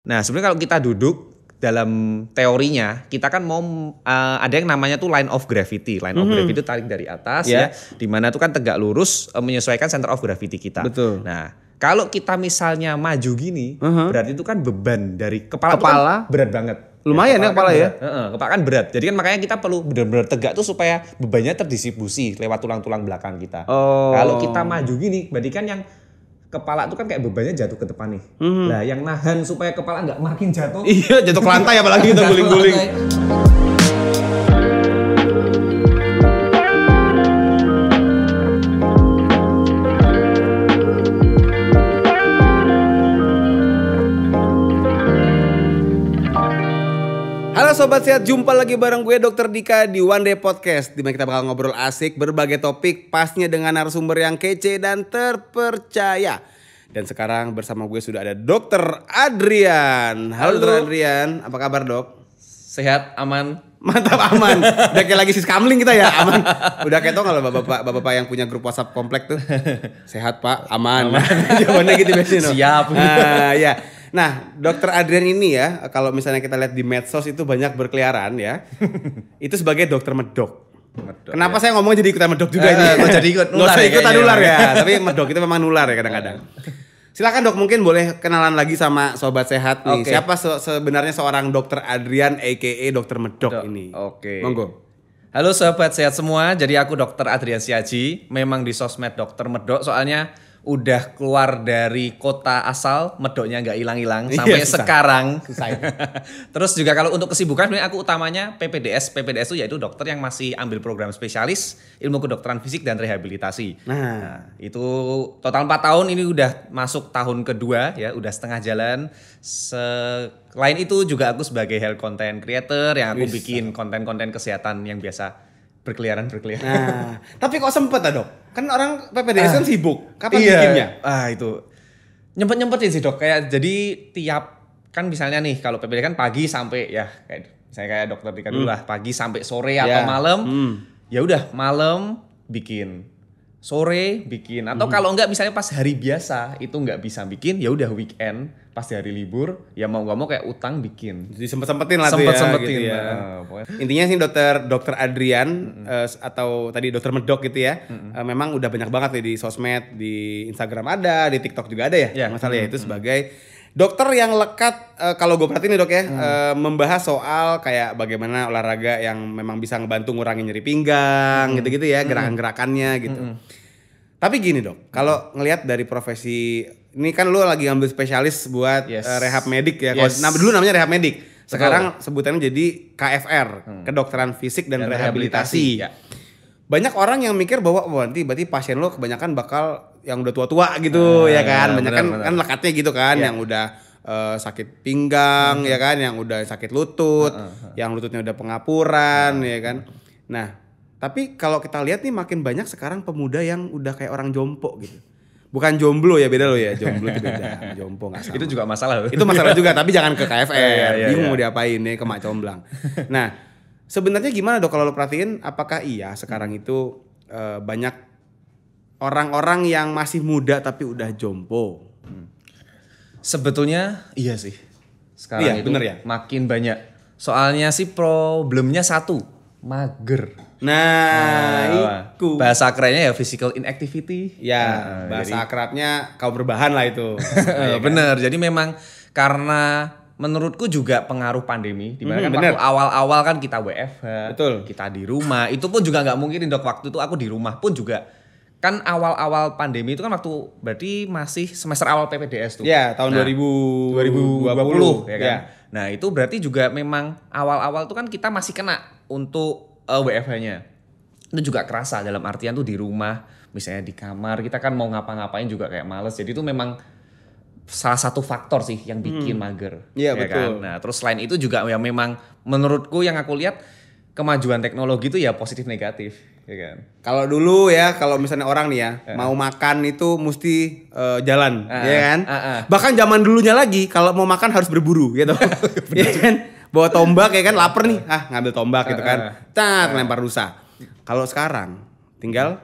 Nah, sebenarnya kalau kita duduk dalam teorinya, kita kan mau ada yang namanya tuh line of gravity. Line of gravity itu tarik dari atas ya, di mana tuh kan tegak lurus menyesuaikan center of gravity kita. Betul. Nah, kalau kita misalnya maju gini, berarti itu kan beban dari kepala itu kan berat banget. Lumayan ya kepala ya? Kepala kan berat. Jadi kan makanya kita perlu benar-benar tegak tuh supaya bebannya terdistribusi lewat tulang-tulang belakang kita. Kalau kita maju gini, berarti kan yang kepala tuh kan kayak bebannya jatuh ke depan nih. Nah, yang nahan supaya kepala nggak makin jatuh. Iya, jatuh ke lantai apalagi kita guling-guling. Halo Sobat Sehat, jumpa lagi bareng gue Dr. Dika di One Day Podcast, di mana kita bakal ngobrol asik berbagai topik, pastinya dengan narasumber yang kece dan terpercaya. Dan sekarang bersama gue sudah ada Dr. Adrian. Halo Dr. Adrian, apa kabar dok? Sehat, aman. Mantap, aman. Udah kayak lagi siskamling kita ya, aman. Udah kayak tau kalau bapak-bapak yang punya grup WhatsApp komplek tuh. Sehat pak, aman. Jawabannya gitu biasanya. Siap. Ya. Nah, Dr. Adrian ini ya, kalau misalnya kita lihat di medsos itu banyak berkeliaran ya. Itu sebagai dokter medok. Kenapa saya ngomong jadi ikutan medok juga ini? Jadi ikut nular. Nggak usah ikutan nular ya. Tapi medok itu memang nular ya kadang-kadang. Silakan dok, mungkin boleh kenalan lagi sama Sobat Sehat nih. Siapa sebenarnya seorang Dr. Adrian aka Dr. Medok ini? Monggo. Halo Sobat Sehat semua, jadi aku Dr. Adrian Siaji. Memang di sosmed Dr. Medok, soalnya udah keluar dari kota asal, medoknya nggak hilang-hilang sampai sekarang. Terus juga kalau untuk kesibukan sebenarnya aku utamanya PPDS. PPDS itu yaitu dokter yang masih ambil program spesialis ilmu kedokteran fisik dan rehabilitasi. Nah, itu total 4 tahun, ini udah masuk tahun kedua ya, udah setengah jalan. Selain itu juga aku sebagai health content creator yang aku bikin konten-konten kesehatan yang biasa berkeliaran. Nah, tapi kok sempet dok? Kan orang PPDS kan sibuk. Kapan bikinnya? Itu nyempetin sih dok. Kayak jadi tiap kan misalnya nih kalau PPDS kan pagi sampai ya kayak misalnya kayak dokter Dika dulu lah, pagi sampai sore atau malam. Ya udah malam bikin, sore bikin, atau kalau enggak misalnya pas hari biasa itu enggak bisa bikin, ya udah weekend pas hari libur ya mau nggak mau kayak utang bikin. Jadi sempet-sempetin lah tuh ya. Gitu ya. Intinya sih Dokter Adrian atau tadi Dokter Medok gitu ya. Memang udah banyak banget nih di sosmed, di Instagram ada, di TikTok juga ada ya. Masalahnya itu sebagai dokter yang lekat, kalau gue perhatiin nih dok ya, membahas soal kayak bagaimana olahraga yang memang bisa ngebantu ngurangin nyeri pinggang, gitu-gitu ya, gerakan-gerakannya gitu. Tapi gini dok, kalau ngelihat dari profesi, ini kan lu lagi ngambil spesialis buat rehab medik ya. Nah, dulu namanya rehab medik, sekarang sebutannya jadi KFR, kedokteran fisik dan rehabilitasi. Banyak orang yang mikir bahwa berarti pasien lo kebanyakan bakal yang udah tua-tua gitu ya kan. Banyak kan lekatnya gitu kan, yang udah sakit pinggang ya kan, yang udah sakit lutut, yang lututnya udah pengapuran ya kan. Nah, tapi kalau kita lihat nih makin banyak sekarang pemuda yang udah kayak orang jompo gitu. Bukan jomblo ya, beda lo ya. Jomblo itu beda, jompo gak sama. Itu juga masalah. Itu masalah juga, tapi jangan ke KFR. Bingung mau diapain nih, ke Mak Comblang. Nah, sebenarnya gimana dok kalau lo perhatiin, apakah iya sekarang itu banyak orang-orang yang masih muda tapi udah jompo? Sebetulnya iya sih. Sekarang itu bener ya? makin banyak. Soalnya sih problemnya satu, mager. Nah, itu. Bahasa kerennya ya physical inactivity. Ya, bahasa akrabnya kau berbahan lah itu. Bener, jadi memang karena menurutku juga pengaruh pandemi, dimana kan waktu awal-awal kan kita WFH, kita di rumah, itu pun juga nggak mungkin dok, waktu itu aku di rumah pun juga, kan awal-awal pandemi itu kan waktu berarti masih semester awal PPDS tuh. Ya, tahun 2020 ya kan. Nah itu berarti juga memang awal-awal tuh kan kita masih kena untuk WFH-nya. Itu juga kerasa dalam artian tuh di rumah, misalnya di kamar, kita kan mau ngapa-ngapain juga kayak males, jadi itu memang salah satu faktor sih yang bikin mager. Iya, Kan? betul. Nah, terus selain itu juga ya memang menurutku yang aku lihat kemajuan teknologi itu ya positif negatif, ya kan. Kalau dulu ya, kalau misalnya orang nih ya mau makan itu mesti jalan, ya kan. Bahkan zaman dulunya lagi kalau mau makan harus berburu, gitu. Ya kan. Bawa tombak ya kan, lapar nih, ngambil tombak gitu kan. Lempar rusa. Kalau sekarang tinggal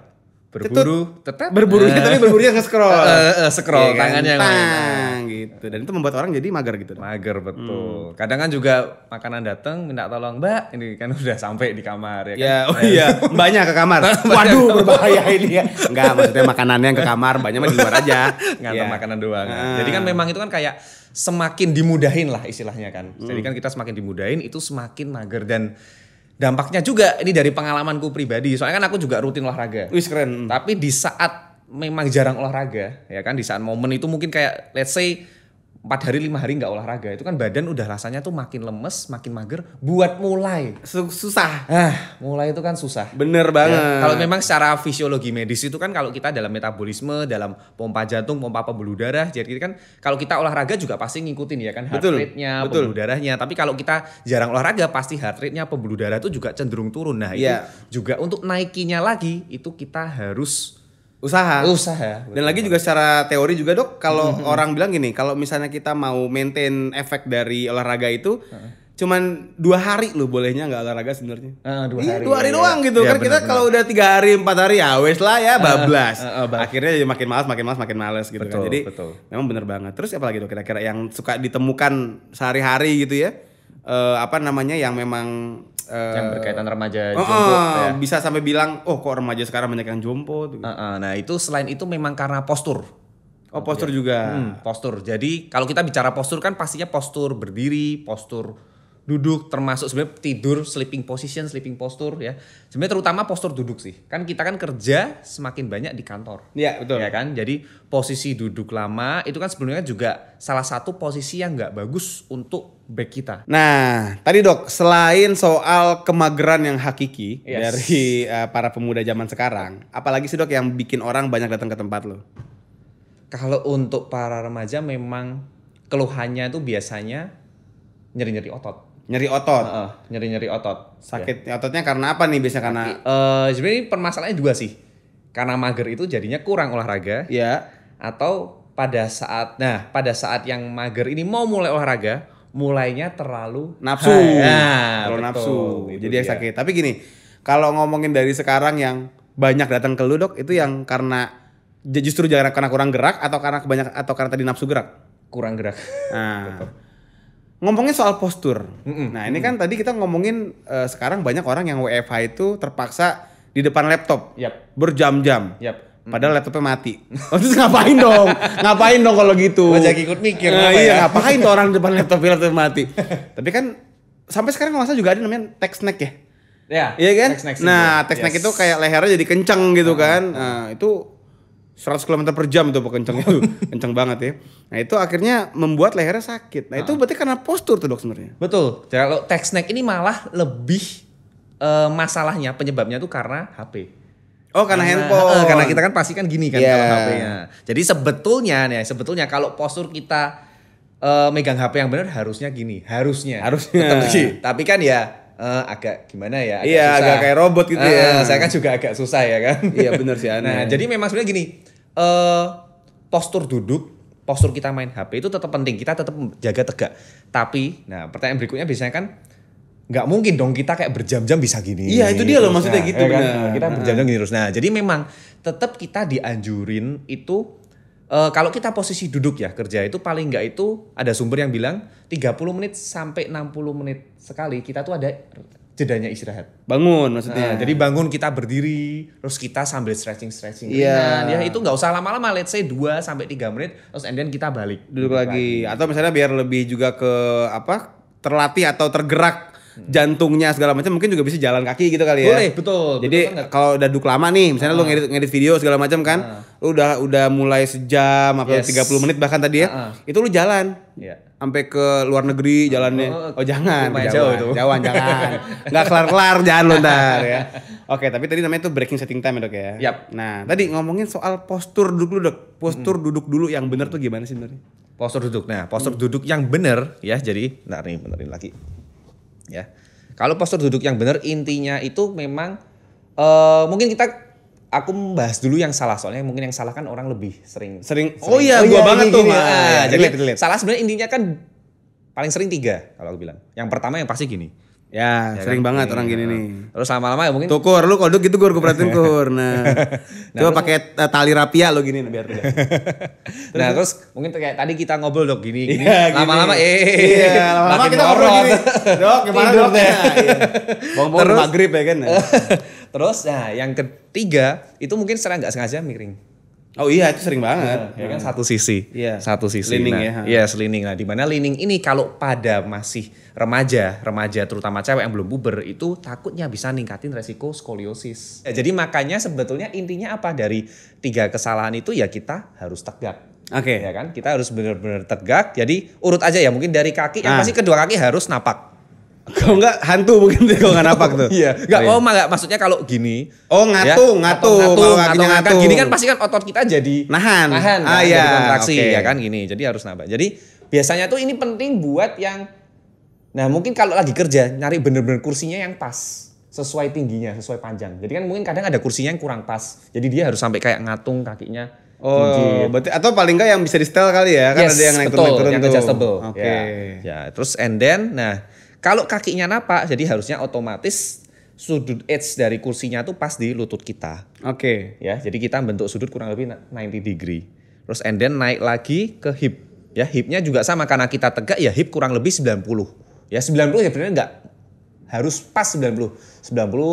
berburu tetap berburunya tapi berburunya nge-scroll. Scroll ya kan? tangannya gitu. Dan itu membuat orang jadi mager gitu. Mager betul. Kadang kan juga makanan datang minta tolong, "Mbak, ini kan udah sampai di kamar ya kan." Ya, oh iya, mbaknya ke kamar. Waduh, berbahaya ini ya. Enggak, maksudnya makanannya ke kamar, mbaknya mah di luar aja. Ngantar makanan doang. Jadi kan memang itu kan kayak semakin dimudahin lah istilahnya kan. Jadi kan kita semakin dimudahin itu semakin mager dan dampaknya juga ini dari pengalamanku pribadi. Soalnya kan aku juga rutin olahraga. Wih, keren. Tapi di saat memang jarang olahraga, ya kan di saat momen itu mungkin kayak let's say 4 hari 5 hari nggak olahraga, itu kan badan udah rasanya tuh makin lemes, makin mager buat mulai. Susah. Mulai itu kan susah. Bener banget. Ya, kalau memang secara fisiologi medis itu kan kalau kita dalam metabolisme, dalam pompa jantung, pompa pembuluh darah, jadi kan kalau kita olahraga juga pasti ngikutin ya kan heart rate-nya, pembuluh darahnya. Tapi kalau kita jarang olahraga pasti heart rate-nya, pembuluh darah itu juga cenderung turun. Nah, itu juga untuk naikinya lagi itu kita harus usaha. Betul. Dan lagi juga secara teori juga dok, kalau orang bilang gini, kalau misalnya kita mau maintain efek dari olahraga itu, cuman 2 hari loh bolehnya nggak olahraga sebenarnya. 2 hari doang gitu kan. Kita kalau udah 3 hari 4 hari ya wes lah ya bablas. Akhirnya jadi makin malas gitu kan. Jadi memang bener banget. Terus apa lagi dok kira-kira yang suka ditemukan sehari-hari gitu ya? Yang memang yang berkaitan remaja jompo ya. Bisa sampai bilang kok remaja sekarang banyak yang jompo tuh. Nah itu selain itu memang karena postur. Postur juga. Postur. Jadi kalau kita bicara postur kan pastinya postur berdiri, postur duduk, termasuk sebenarnya tidur, sleeping position, sleeping posture ya. Sebenarnya terutama postur duduk sih. Kan kita kan kerja semakin banyak di kantor. Iya, betul. Ya kan? Jadi posisi duduk lama itu kan sebenarnya juga salah satu posisi yang nggak bagus untuk back kita. Nah, tadi dok, selain soal kemageran yang hakiki dari para pemuda zaman sekarang, apalagi sih dok yang bikin orang banyak datang ke tempat lo? Kalau untuk para remaja memang keluhannya itu biasanya nyeri-nyeri otot. Nyeri otot? Nyeri-nyeri otot. Sakit ototnya karena apa nih biasanya? Karena sebenarnya permasalahannya dua sih. Karena mager itu jadinya kurang olahraga. Ya. Atau pada saat yang mager ini mau mulai olahraga, mulainya terlalu nafsu. Terlalu nafsu. Jadi yang sakit. Tapi gini, kalau ngomongin dari sekarang yang banyak datang ke lu dok, itu yang karena justru karena kurang gerak atau karena tadi nafsu gerak? Kurang gerak. Nah. Ngomongin soal postur. Nah, ini kan tadi kita ngomongin sekarang banyak orang yang WFH itu terpaksa di depan laptop berjam-jam. Padahal laptopnya mati. Terus ngapain dong? Ngapain dong kalau gitu? Gua jadi ikut mikir. Iya, ngapain tuh orang di depan laptopnya mati? Tapi kan sampai sekarang masa juga ada namanya tech snack ya? Iya kan? Nah, tech snack itu kayak lehernya jadi kencang gitu kan. Nah, itu 100 km per jam tuh kenceng itu. Kenceng banget ya. Nah itu akhirnya membuat lehernya sakit. Nah itu berarti karena postur tuh dok sebenarnya. Betul. Kalau tech snack ini malah lebih masalahnya penyebabnya tuh karena HP. Karena handphone. Karena kita kan pasti kan gini kan kalau HP-nya. Jadi sebetulnya kalau postur kita megang HP yang benar harusnya gini. Harusnya. Tapi kan ya agak gimana ya? Agak kayak robot gitu ya. Saya kan juga agak susah ya kan. Iya benar sih. Nah jadi memang sebenarnya gini. Postur duduk, postur kita main HP itu tetap penting. Kita tetap jaga tegak. Tapi, pertanyaan berikutnya biasanya kan nggak mungkin dong kita kayak berjam-jam bisa gini. Iya itu dia loh maksudnya gitu. Ya kan? Kita berjam-jam gini terus. Nah jadi memang tetap kita dianjurin itu kalau kita posisi duduk ya kerja itu paling nggak itu ada sumber yang bilang 30 menit sampai 60 menit sekali kita tuh ada jedanya istirahat. Bangun maksudnya. Jadi bangun kita berdiri, terus kita sambil stretching ringan. Ya itu nggak usah lama-lama, let's say 2 sampai 3 menit, terus and then kita balik. Duduk lagi. Atau misalnya biar lebih juga ke terlatih atau tergerak jantungnya segala macam, mungkin juga bisa jalan kaki gitu kali ya. Boleh, betul. Jadi kalau udah duduk lama nih, misalnya lu ngedit video segala macam kan, lu udah mulai sejam atau 30 menit bahkan tadi ya, itu lu jalan. Sampai ke luar negeri jalannya. Jangan. Jangan. Nggak kelar-kelar jangan lu ntar ya. Oke, tapi tadi namanya itu breaking setting time ya dok ya. Nah, tadi ngomongin soal postur duduk dulu dok. Postur duduk dulu yang benar tuh gimana sih sebenarnya? Postur duduk. Nah, postur duduk yang benar ya. Jadi, benerin lagi. Ya. Kalau postur duduk yang benar intinya itu memang mungkin aku membahas dulu yang salah, soalnya mungkin yang salah kan orang lebih sering. Gua banget tuh. Jadi salah sebenarnya intinya kan paling sering 3 kalau aku bilang. Yang pertama yang pasti gini. Ya, sering kan? banget orang gini nih. Terus lama-lama ya mungkin Tuh Kur, lu kodok gitu gue perhatiin Kur. Nah, coba pakai tali rapia lo gini biar tidak. Nah terus mungkin kayak tadi kita ngobrol dok gini, Iya, lama-lama lama-lama makin kita ngobrol morot. gini. Dok, gimana Tidur dok? deh. Nah, iya. Bong-bong maghrib ya kan. Terus nah yang ketiga itu mungkin secara nggak sengaja miring. Oh iya, itu sering banget. Ya kan satu sisi. Iya. Satu sisi. Leaning nah, ya. Iya, leaning. Nah, di mana leaning ini kalau pada masih remaja terutama cewek yang belum puber itu takutnya bisa ningkatin resiko skoliosis. Ya, jadi makanya sebetulnya intinya apa dari 3 kesalahan itu ya kita harus tegak. Oke. Ya kan? Kita harus benar-benar tegak. Jadi urut aja ya, mungkin dari kaki yang pasti kedua kaki harus napak. Kalau enggak hantu mungkin tuh kalau enggak napak tuh. Iya. Enggak, enggak maksudnya kalau gini. Oh, ngatu. Kalau kakinya ngatu. Gini kan pasti kan otot kita jadi nahan kan, iya. jadi kontraksi ya kan gini. Jadi harus napak. Jadi biasanya tuh ini penting buat yang nah mungkin kalau lagi kerja nyari bener-bener kursinya yang pas. Sesuai tingginya, sesuai panjang. Jadi kan mungkin kadang ada kursinya yang kurang pas. Jadi dia harus sampai kayak ngatung kakinya. Oh, berarti atau paling enggak yang bisa di setel kali ya, kan ada yang naik turun yang tuh. adjustable. Oke. Ya, terus and then nah kalau kakinya napak jadi harusnya otomatis sudut edge dari kursinya tuh pas di lutut kita. Oke. Ya, jadi kita bentuk sudut kurang lebih 90 degree. Terus and then naik lagi ke hip. Ya, hipnya juga sama karena kita tegak ya hip kurang lebih 90. Ya 90 ya benar enggak harus pas 90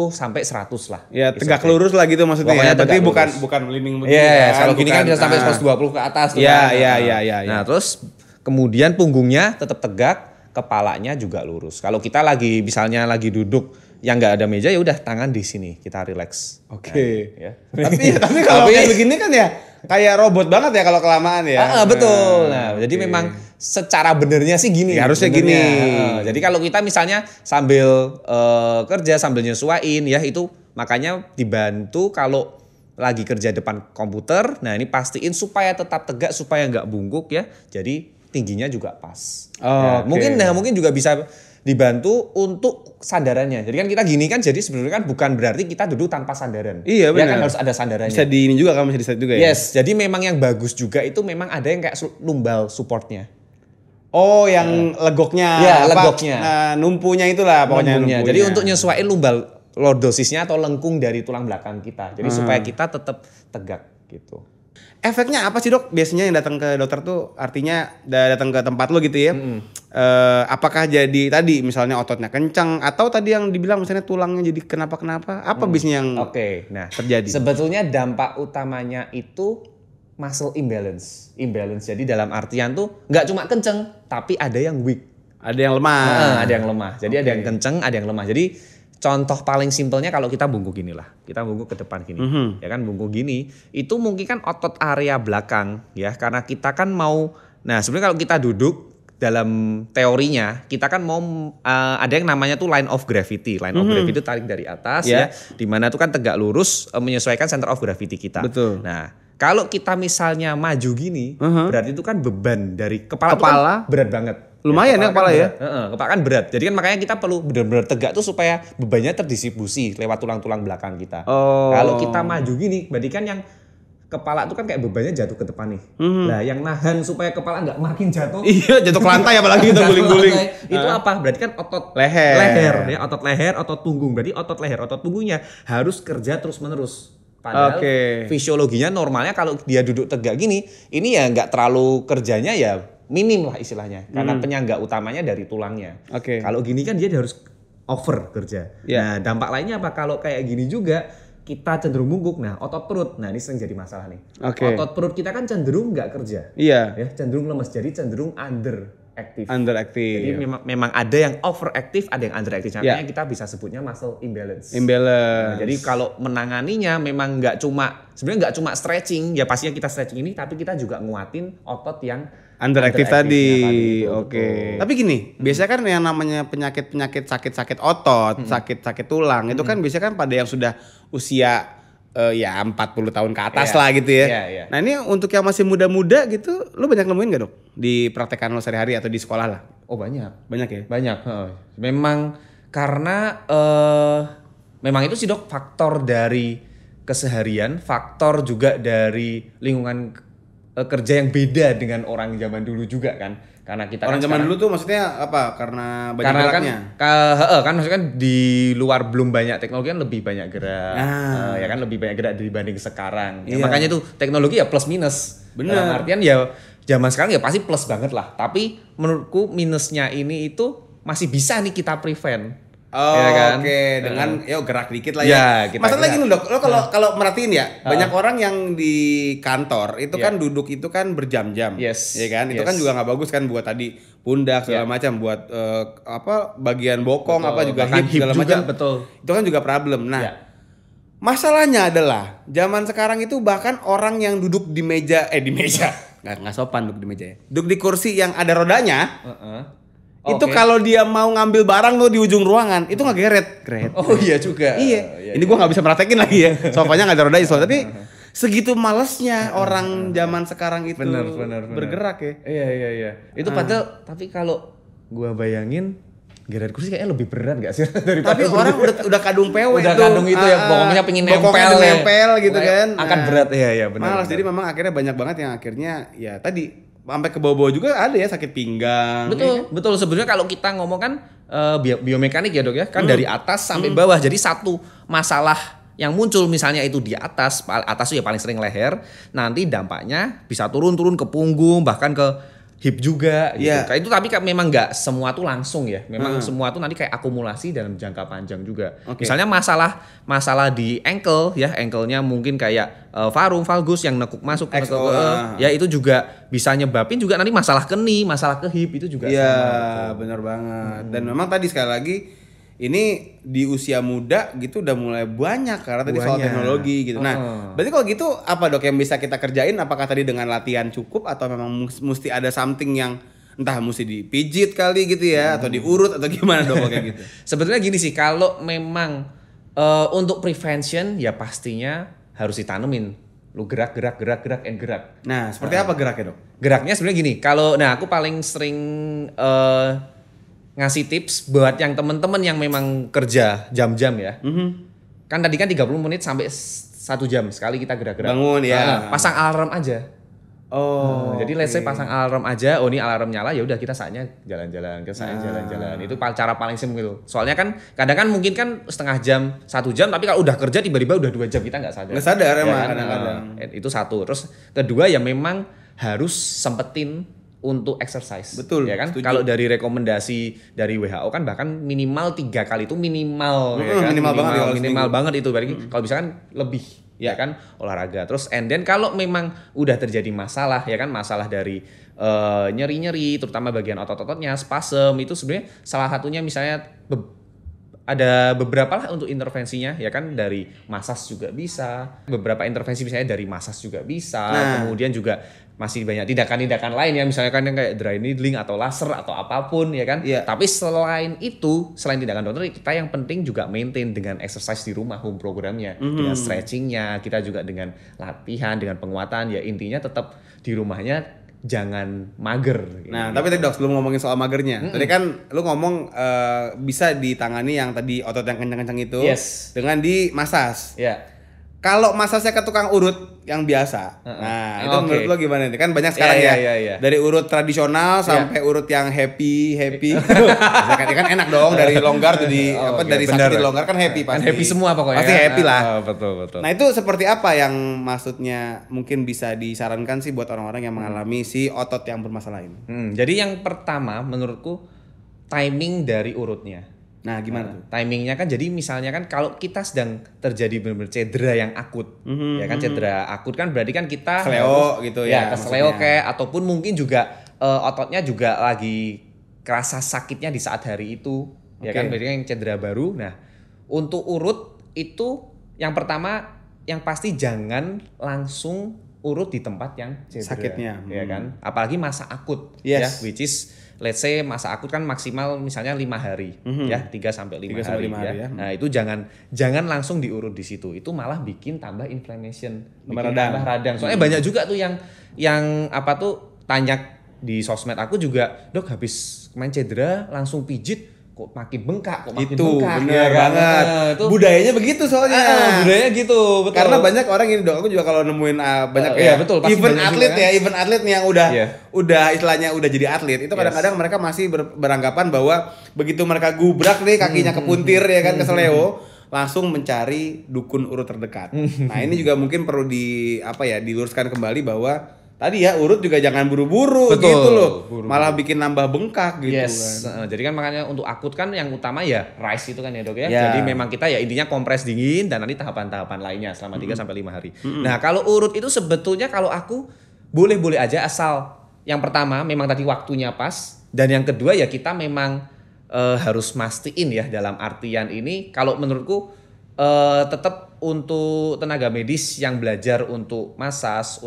sampai 100 lah. Ya tegak lurus lah gitu maksudnya. Pokoknya ya. Berarti lurus. bukan leaning begini. Iya, kan? kalau gini kan bisa sampai 120 ke atas tuh Iya, kan. iya. Nah, terus kemudian punggungnya tetap tegak, kepalanya juga lurus. Kalau kita lagi misalnya lagi duduk yang nggak ada meja ya udah tangan di sini, kita relax. Oke. Nah, ya. Tapi kalau kayak begini kan ya kayak robot banget ya kalau kelamaan ya. Betul. Nah, jadi memang secara benernya sih gini. Ya, harusnya gini. Jadi kalau kita misalnya sambil kerja sambil nyesuain ya itu makanya dibantu kalau lagi kerja depan komputer. Nah, ini pastiin supaya tetap tegak supaya nggak bungkuk ya. Jadi tingginya juga pas. Okay. Mungkin juga bisa dibantu untuk sandarannya. Jadi kan kita gini kan jadi sebenarnya kan bukan berarti kita duduk tanpa sandaran. Iya benar. Ya kan harus ada sandarannya. Bisa di ini juga kan bisa di set juga ya. Yes, jadi memang yang bagus juga itu memang ada yang kayak lumbal supportnya. Oh, yang legoknya. Ya, legoknya. Numpunya itulah pokoknya numpunya. Jadi untuk nyesuaiin lumbal lordosisnya atau lengkung dari tulang belakang kita. Jadi supaya kita tetap tegak gitu. Efeknya apa sih dok? Biasanya yang datang ke dokter tuh artinya datang ke tempat lo gitu ya. Apakah jadi tadi misalnya ototnya kencang atau tadi yang dibilang misalnya tulangnya jadi kenapa-kenapa? Apa biasanya yang nah terjadi? Sebetulnya dampak utamanya itu muscle imbalance. Jadi dalam artian tuh nggak cuma kenceng tapi ada yang weak. Ada yang lemah. Ada yang lemah. Jadi ada yang kenceng, ada yang lemah. Jadi contoh paling simpelnya kalau kita bungkuk gini lah. Kita bungkuk ke depan gini. Ya kan bungkuk gini. Itu mungkin kan otot area belakang ya. Karena kita kan mau. Nah sebenarnya kalau kita duduk dalam teorinya. Kita kan mau ada yang namanya tuh line of gravity. Line of gravity itu tarik dari atas ya. Dimana tuh kan tegak lurus menyesuaikan center of gravity kita. Betul. Nah kalau kita misalnya maju gini. Berarti itu kan beban dari kepala. Itu kan berat banget. Lumayan ya kepala ya. Kepala kan berat. Jadi kan makanya kita perlu benar-benar tegak tuh supaya bebannya terdistribusi lewat tulang-tulang belakang kita. Kalau kita maju gini, berarti kan yang kepala tuh kan kayak bebannya jatuh ke depan nih. Nah, yang nahan supaya kepala nggak makin jatuh. Iya, jatuh ke lantai apalagi kita guling-guling. Itu apa? Berarti kan otot leher ya, otot leher, otot punggung. Berarti otot leher, otot punggungnya harus kerja terus-menerus. Padahal fisiologinya normalnya kalau dia duduk tegak gini, ini ya nggak terlalu kerjanya ya minim lah istilahnya. Karena penyangga utamanya dari tulangnya. Kalau gini kan dia harus over kerja. Nah dampak lainnya apa? Kalau kayak gini juga kita cenderung bungkuk. Nah otot perut, nah ini sering jadi masalah nih. Otot perut kita kan cenderung nggak kerja. Iya. Ya, cenderung lemes. Jadi cenderung underactive. Jadi memang ada yang overactive, ada yang underactive. Makanya kita bisa sebutnya muscle imbalance. Nah, jadi kalau menanganinya memang sebenarnya nggak cuma stretching. Ya pastinya kita stretching ini, tapi kita juga nguatin otot yang underactive tadi. Tapi gini, biasanya kan yang namanya penyakit sakit-sakit otot, sakit-sakit tulang, itu kan biasanya kan pada yang sudah usia 40 tahun ke atas lah gitu ya. Nah ini untuk yang masih muda-muda gitu, lu banyak nemuin gak dok? Di praktekan lo sehari-hari atau di sekolah lah? Oh banyak. Banyak ya? Banyak. Memang karena memang itu sih dok faktor dari keseharian, faktor juga dari lingkungan kerja yang beda dengan orang zaman dulu juga kan. Karena kita orang zaman dulu tuh maksudnya apa? Karena banyak karena geraknya. Kan maksudnya kan di luar belum banyak teknologi kan lebih banyak gerak. Ya kan lebih banyak gerak dibanding sekarang. Ya, makanya tuh teknologi ya plus minus. Bener. Dalam artian ya zaman sekarang ya pasti plus banget lah. Tapi menurutku minusnya ini itu masih bisa nih kita prevent. Oh, ya kan? Oke. Dengan gerak dikit lah ya. Masalah gini Dok, lo kalau merhatiin ya, banyak orang yang di kantor itu kan duduk itu kan berjam-jam. Yes. Ya kan? Itu kan juga nggak bagus kan buat tadi pundak segala macam, buat bagian bokong apa juga hip segala macam. Betul. Itu kan juga problem. Nah, masalahnya adalah zaman sekarang itu bahkan orang yang duduk di meja nggak sopan duduk di meja ya. Duduk di kursi yang ada rodanya. Itu kalau dia mau ngambil barang tuh di ujung ruangan, itu ngegeret. Oh iya juga. Iya. Ini gua nggak bisa praktekin lagi ya. Sofanya nggak ada rodanya soalnya. Tapi segitu malesnya orang zaman sekarang itu bener. bergerak ya. Iya. Itu padahal tapi kalau gua bayangin geret kursi kayaknya lebih berat gak sih daripada tapi orang udah kadung PW udah kadung itu ya pokoknya pengen nempel gitu kan. Akan berat ya benar. Malas jadi memang akhirnya banyak banget yang akhirnya ya tadi sampai ke bawah-bawah juga ada ya sakit pinggang. Betul. Sebenarnya kalau kita ngomong kan biomekanik ya Dok ya, kan dari atas sampai bawah. Jadi satu masalah yang muncul misalnya itu di atas itu ya paling sering leher, nanti dampaknya bisa turun ke punggung bahkan ke hip juga gitu. Kayak itu tapi memang nggak semua tuh langsung ya. Memang semua tuh nanti kayak akumulasi dalam jangka panjang juga. Misalnya masalah di ankle ya, ankle-nya mungkin kayak varum, valgus yang nekuk masuk ke ya itu juga bisa nyebabin juga nanti masalah ke knee, masalah ke hip itu juga sama. Iya, benar banget. Dan memang tadi sekali lagi ini di usia muda gitu udah mulai banyak karena tadi soal teknologi gitu. Nah, berarti kalau gitu apa Dok yang bisa kita kerjain? Apakah tadi dengan latihan cukup atau memang mesti ada something yang entah mesti dipijit kali gitu ya atau diurut atau gimana Dok kayak gitu? Sebetulnya gini sih, kalau memang untuk prevention ya pastinya harus ditanemin. Lu gerak. Nah, seperti apa geraknya Dok? Geraknya sebenarnya gini, kalau aku paling sering ngasih tips buat yang temen-temen yang memang kerja jam-jam ya. Kan tadi kan 30 menit sampai 1 jam sekali kita gerak-gerak. Bangun ya. Pasang alarm aja. Jadi let's say pasang alarm aja. Oh ini alarm nyala ya udah kita saatnya jalan-jalan, jalan-jalan. Itu cara paling simpel gitu. Soalnya kan kadang kan mungkin kan setengah jam, 1 jam tapi kalau udah kerja tiba-tiba udah 2 jam kita nggak sadar. Nggak sadar ya emang kan? kadang-kadang. Itu satu. Terus kedua ya memang harus sempetin untuk exercise. Betul. Ya kan? Kalau dari rekomendasi dari WHO kan bahkan minimal 3 kali itu minimal ya kan? Minimal banget itu. Berarti kalau bisa kan lebih ya kan olahraga. Terus and then kalau memang udah terjadi masalah ya kan, masalah dari nyeri-nyeri terutama bagian otot-ototnya, spasm itu sebenarnya salah satunya misalnya ada beberapa lah untuk intervensinya ya kan, dari masas juga bisa, beberapa intervensi misalnya dari masas juga bisa, kemudian juga masih banyak tindakan-tindakan lain ya misalnya kan yang kayak dry needling atau laser atau apapun ya kan. Tapi selain itu, selain tindakan dokter, kita yang penting juga maintain dengan exercise di rumah, home programnya, dengan stretchingnya, kita juga dengan latihan, dengan penguatan ya, intinya tetap di rumahnya jangan mager. Nah, tapi tadi Dok, sebelum ngomongin soal magernya, tadi kan lu ngomong bisa ditangani yang tadi otot yang kencang-kencang itu dengan di masas. Kalau masasnya ke tukang urut yang biasa, nah itu menurut lo gimana nih? Kan banyak sekarang dari urut tradisional sampai urut yang happy. kan enak dong, dari longgar jadi dari sakit longgar kan happy pasti. Happy semua pokoknya. Pasti happy lah. Betul. Nah itu seperti apa yang maksudnya mungkin bisa disarankan sih buat orang-orang yang mengalami si otot yang bermasalah ini? Jadi yang pertama menurutku timing dari urutnya. Nah gimana tuh? Timingnya kan jadi misalnya kan kalau kita sedang terjadi benar-benar cedera yang akut, ya kan cedera akut kan berarti kan kita kesleo gitu ya. Kesleo kayak ataupun mungkin juga ototnya juga lagi kerasa sakitnya di saat hari itu, ya kan berarti yang cedera baru. Nah untuk urut itu yang pertama yang pasti jangan langsung urut di tempat yang cedera, sakitnya, ya kan. Apalagi masa akut, ya, which is let's say masa akut kan maksimal misalnya 5 hari, ya 3 sampai 5 hari ya. Nah itu jangan langsung diurut di situ. Itu malah bikin tambah inflammation, tambah radang. Soalnya banyak juga tuh yang tanya di sosmed aku juga, Dok habis main cedera langsung pijit kok makin bengkak, kok makin itu bengkak. Bener banget. Itu budayanya begitu soalnya. Budayanya gitu, betul. Karena banyak orang ini Dok, aku juga kalau nemuin banyak betul, event atlet ya, kan? Event atlet nih yang udah istilahnya udah jadi atlet. Itu kadang-kadang mereka masih beranggapan bahwa begitu mereka gubrak nih kakinya kepuntir ya kan keseleo, langsung mencari dukun urut terdekat. Nah, ini juga mungkin perlu diluruskan kembali bahwa tadi ya urut juga jangan buru-buru. Betul, gitu loh. Malah bikin nambah bengkak gitu kan. Jadi kan makanya untuk akut kan yang utama ya rice itu kan ya Dok ya. Jadi memang kita ya intinya kompres dingin dan nanti tahapan-tahapan lainnya selama 3 sampai 5 hari. Nah, kalau urut itu sebetulnya kalau aku boleh-boleh aja asal yang pertama memang tadi waktunya pas dan yang kedua ya kita memang harus mastiin ya dalam artian ini kalau menurutku tetap untuk tenaga medis yang belajar untuk masas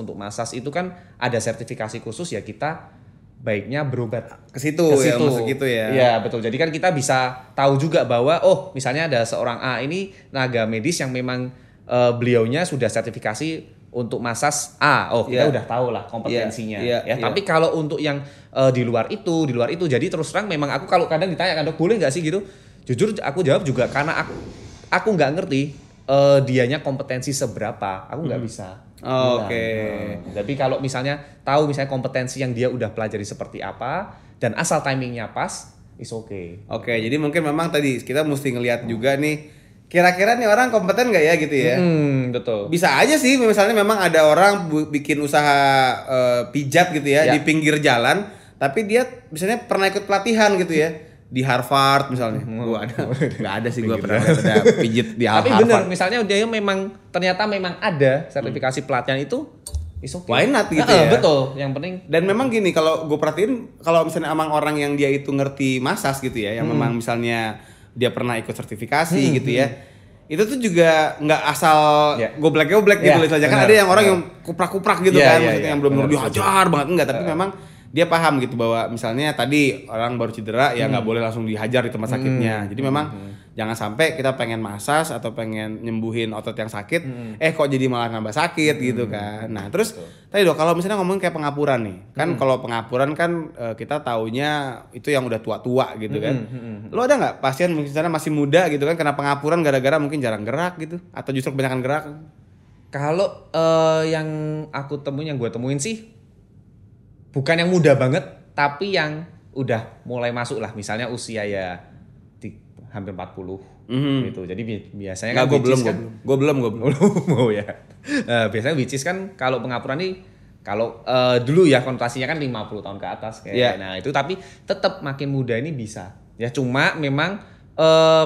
itu kan ada sertifikasi khusus ya kita baiknya berobat ke situ ya maksud gitu ya. Iya betul. Jadi kan kita bisa tahu juga bahwa misalnya ada seorang A ini tenaga medis yang memang beliaunya sudah sertifikasi untuk masas A. Kita udah tahu lah kompetensinya. Tapi kalau untuk yang di luar itu jadi terus terang memang aku kalau kadang ditanya kan Dok boleh nggak sih gitu? Jujur aku jawab juga karena aku nggak ngerti dianya kompetensi seberapa, aku nggak bisa. Tapi kalau misalnya tahu misalnya kompetensi yang dia udah pelajari seperti apa dan asal timingnya pas, is okay. Jadi mungkin memang tadi kita mesti ngelihat juga nih, kira-kira nih orang kompeten nggak ya gitu ya? Betul. Bisa aja sih, misalnya memang ada orang bikin usaha pijat gitu ya di pinggir jalan, tapi dia misalnya pernah ikut pelatihan gitu ya. Di Harvard misalnya, gua nggak ada sih gua pernah ada pijit di Harvard. Tapi benar, misalnya dia ternyata memang ada sertifikasi pelatihan itu, is okay. Why not gitu ya? Betul, yang penting. Dan memang gini, kalau gue perhatiin, kalau misalnya emang orang yang dia itu ngerti masas gitu ya, yang memang misalnya dia pernah ikut sertifikasi gitu ya, itu tuh juga nggak asal goblek-goblek gitu loh saja. Kan ada yang orang yang kuprak-kuprak gitu kan, maksudnya yang belum dihajar banget enggak, tapi memang dia paham gitu bahwa misalnya tadi orang baru cedera ya nggak boleh langsung dihajar di tempat sakitnya. Jadi memang jangan sampai kita pengen masas atau pengen nyembuhin otot yang sakit, kok jadi malah nambah sakit gitu kan. Nah terus tadi Dok, kalau misalnya ngomongin kayak pengapuran nih, kan kalau pengapuran kan kita taunya itu yang udah tua-tua gitu kan. Lo ada nggak pasien misalnya masih muda gitu kan kena pengapuran gara-gara mungkin jarang gerak gitu, atau justru kebanyakan gerak? Kalau yang gue temuin sih bukan yang muda banget, tapi yang udah mulai masuk lah, misalnya usia ya hampir 40 gitu. Jadi biasanya gue belum. Oh ya. Biasanya which is kan kalau pengapuran nih kalau dulu ya konotasinya kan 50 tahun ke atas kayak. Nah, itu tapi tetap makin muda ini bisa. Ya cuma memang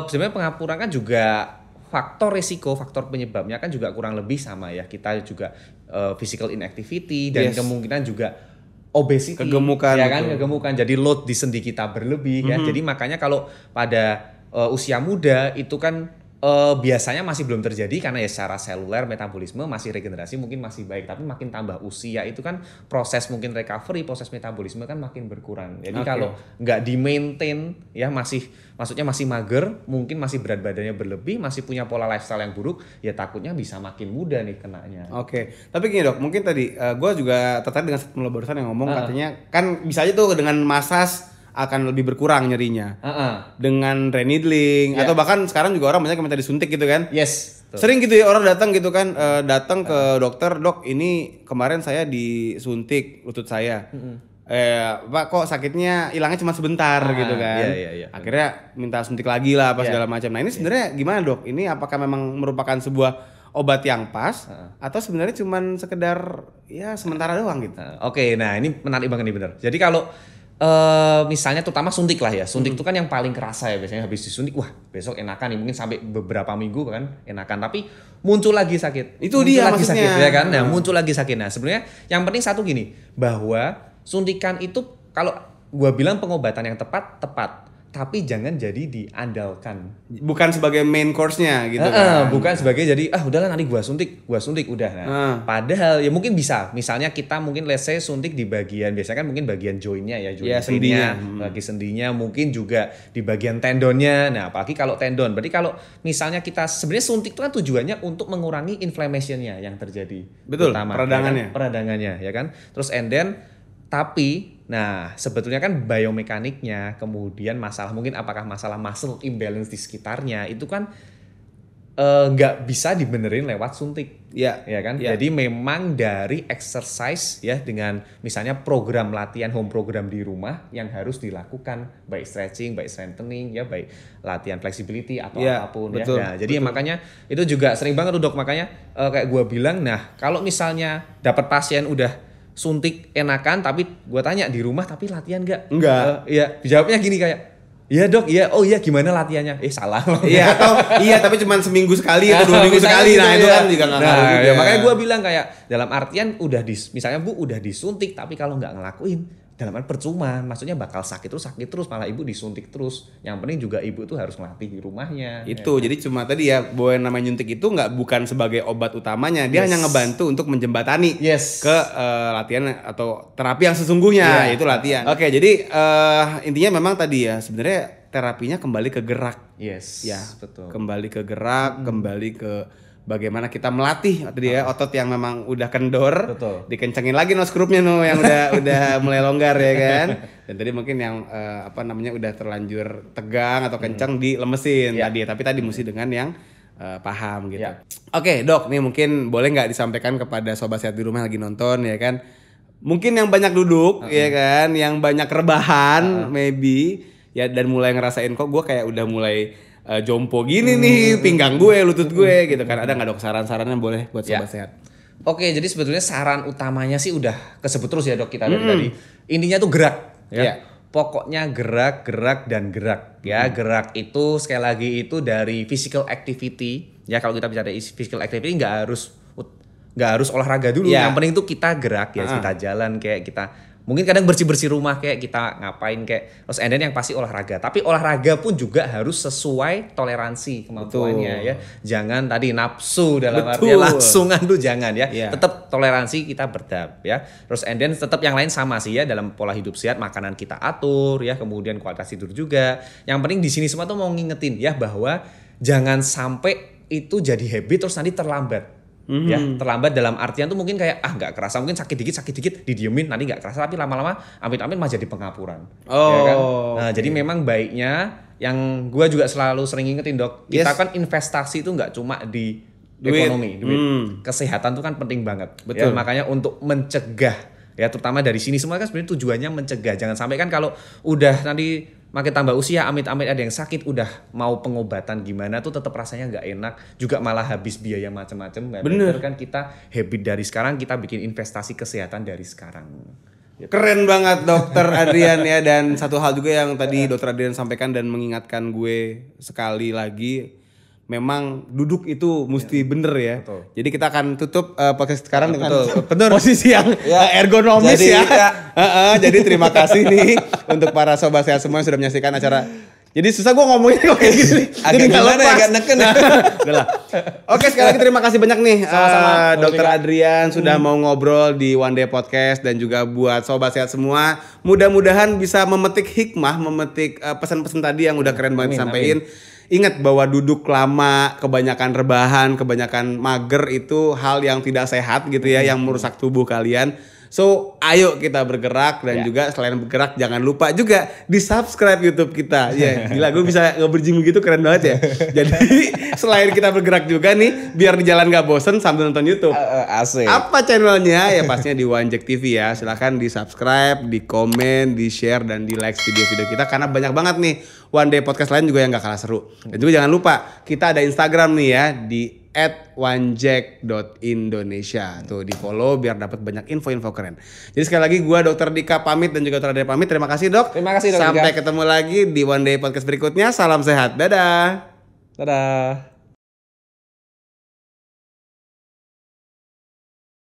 sebenarnya pengapuran kan juga faktor resiko, faktor penyebabnya kan juga kurang lebih sama ya. Kita juga physical inactivity dan kemungkinan juga obesity, kegemukan, ya kan, kegemukan. Jadi load di sendi kita berlebih ya. Jadi makanya kalau pada usia muda itu kan biasanya masih belum terjadi karena ya secara seluler metabolisme masih regenerasi mungkin masih baik, tapi makin tambah usia itu kan proses mungkin recovery, proses metabolisme kan makin berkurang. Jadi kalau nggak di maintain ya maksudnya masih mager, mungkin masih berat badannya berlebih, masih punya pola lifestyle yang buruk, ya takutnya bisa makin muda nih kenanya. Tapi gini Dok, mungkin tadi gue juga tertarik dengan satu barusan yang ngomong katanya kan bisa aja tuh dengan masas akan lebih berkurang nyerinya dengan reneedling atau bahkan sekarang juga orang banyak yang minta disuntik gitu kan. Sering gitu ya orang datang gitu kan, datang ke dokter, Dok ini kemarin saya disuntik lutut saya, Pak kok sakitnya hilangnya cuma sebentar gitu kan. Akhirnya minta suntik lagi lah apa segala macam. Nah ini sebenarnya gimana Dok? Ini apakah memang merupakan sebuah obat yang pas atau sebenarnya cuma sekedar ya sementara doang gitu? Nah ini menarik banget nih, bener. Jadi kalau misalnya terutama suntik lah ya, suntik itu kan yang paling kerasa ya, biasanya habis disuntik wah besok enakan nih, mungkin sampai beberapa minggu kan enakan, tapi muncul lagi sakit, itu dia lagi maksudnya sakit, ya kan. Nah muncul lagi sakit. Nah sebenarnya yang penting satu gini, bahwa suntikan itu kalau gua bilang pengobatan yang tepat, tapi jangan jadi diandalkan. Bukan sebagai main course-nya gitu kan. Bukan sebagai jadi udahlah nanti gua suntik udah. Nah, padahal ya mungkin bisa. Misalnya kita mungkin let's say suntik di bagian, biasanya kan mungkin bagian joint-nya ya, sendinya. Bagi sendinya, mungkin juga di bagian tendonnya. Nah, apalagi kalau tendon. Berarti kalau misalnya kita sebenarnya suntik itu kan tujuannya untuk mengurangi inflammation-nya yang terjadi. Betul, pertama, peradangannya. Ya kan? Peradangannya ya kan. Terus and then tapi Nah, sebetulnya kan biomekaniknya, kemudian masalah mungkin apakah masalah muscle imbalance di sekitarnya itu kan nggak bisa dibenerin lewat suntik, ya kan? Jadi memang dari exercise ya dengan misalnya program latihan home program di rumah yang harus dilakukan, baik stretching, baik strengthening, ya baik latihan flexibility atau apapun betul, ya. Nah, jadi makanya itu juga sering banget tuh dok, makanya kayak gue bilang, nah kalau misalnya dapat pasien udah suntik enakan, tapi gue tanya di rumah tapi latihan nggak? Enggak. Iya, jawabnya gini kayak, iya dok, iya, oh iya gimana latihannya? Salah. Iya atau iya tapi cuma seminggu sekali atau 2 minggu sekali. Nah itu kan juga nggak ngaruh juga. Ya, makanya gue bilang kayak dalam artian misalnya Bu udah disuntik tapi kalau nggak ngelakuin dalam arti percuma, maksudnya bakal sakit terus malah ibu disuntik terus. Yang penting juga ibu tuh harus ngelatih di rumahnya. Itu ya. Jadi cuma tadi ya bahwa yang namanya nyuntik itu bukan sebagai obat utamanya, dia hanya ngebantu untuk menjembatani ke latihan atau terapi yang sesungguhnya, yaitu latihan. Oke, jadi intinya memang tadi ya sebenarnya terapinya kembali ke gerak. Betul. Kembali ke gerak, kembali ke bagaimana kita melatih tadi ya otot yang memang udah kendor, dikencengin lagi skrupnya yang udah mulai longgar ya kan. Dan tadi mungkin yang udah terlanjur tegang atau kencang dilemesin tadi. Tapi tadi mesti dengan yang paham gitu. Oke, Dok, nih mungkin boleh nggak disampaikan kepada sobat sehat di rumah lagi nonton ya kan. Mungkin yang banyak duduk ya kan, yang banyak rebahan maybe ya, dan mulai ngerasain kok gue kayak udah mulai jompo gini nih, pinggang gue, lutut gue gitu kan. Ada nggak dok saran-sarannya boleh buat sobat sehat? Oke, jadi sebetulnya saran utamanya sih udah kesebut terus ya dok kita dari tadi. Intinya tuh gerak ya. Pokoknya gerak ya. Gerak itu sekali lagi itu dari physical activity ya. Kalau kita bicara dari physical activity nggak harus olahraga dulu. Yang penting tuh kita gerak ya, kita jalan kayak kita mungkin kadang bersih-bersih rumah kayak kita ngapain kayak terus and then yang pasti olahraga. Tapi olahraga pun juga harus sesuai toleransi kemampuannya ya. Jangan tadi nafsu dalam artian langsungan tuh jangan ya. Tetap toleransi kita bertahap ya. Terus and then tetap yang lain sama sih ya, dalam pola hidup sehat makanan kita atur ya, kemudian kualitas tidur juga. Yang penting di sini semua tuh mau ngingetin ya bahwa jangan sampai itu jadi habit terus nanti terlambat. Ya, terlambat dalam artian tuh mungkin kayak nggak kerasa, mungkin sakit dikit didiemin nanti nggak kerasa, tapi lama-lama amit-amit malah jadi pengapuran. Ya kan? Nah, jadi memang baiknya yang gue juga selalu sering ingetin dok, kita kan investasi itu nggak cuma di ekonomi, duit. Kesehatan tuh kan penting banget. Betul. Ya, makanya untuk mencegah ya, terutama dari sini semua kan sebenarnya tujuannya mencegah. Jangan sampai kan kalau udah nanti makin tambah usia, amit-amit ada yang sakit, udah mau pengobatan gimana tuh tetap rasanya nggak enak, juga malah habis biaya macam-macam. Bener kan kita habit dari sekarang, kita bikin investasi kesehatan dari sekarang. Keren banget Dokter Adrian ya. Dan satu hal juga yang tadi Dokter Adrian sampaikan dan mengingatkan gue sekali lagi, memang duduk itu mesti bener ya. Betul. Jadi kita akan tutup podcast sekarang dengan posisi yang ergonomis jadi terima kasih nih untuk para sobat sehat semua yang sudah menyaksikan acara. Jadi susah gue ngomongnya kayak gini. Agak gimana ya, agak neken. Udahlah. Oke, sekali lagi terima kasih banyak nih Dokter Adrian sudah mau ngobrol di One Day Podcast, dan juga buat sobat sehat semua. Mudah-mudahan bisa memetik hikmah, memetik pesan-pesan tadi yang udah keren banget disampaikan. Ingat bahwa duduk lama, kebanyakan rebahan, kebanyakan mager itu hal yang tidak sehat gitu ya, yang merusak tubuh kalian. So, ayo kita bergerak, dan juga selain bergerak jangan lupa juga di-subscribe YouTube kita. Gila, gue bisa nge-bridging begitu keren banget ya. Jadi, selain kita bergerak juga nih, biar di jalan gak bosen sambil nonton YouTube. Asik. Apa channelnya? Ya pastinya di Wanjek TV ya. Silahkan di-subscribe, di-komen, di-share, dan di-like video-video kita, karena banyak banget nih One Day Podcast lain juga yang gak kalah seru. Dan juga jangan lupa, kita ada Instagram nih ya, di @wanjek.indonesia. Tuh di follow biar dapat banyak info-info keren. Jadi sekali lagi gue Dr. Dika pamit, dan juga Dr. Adrian pamit. Terima kasih dok. Terima kasih dok. Sampai ketemu lagi di One Day Podcast berikutnya. Salam sehat. Dadah. Dadah.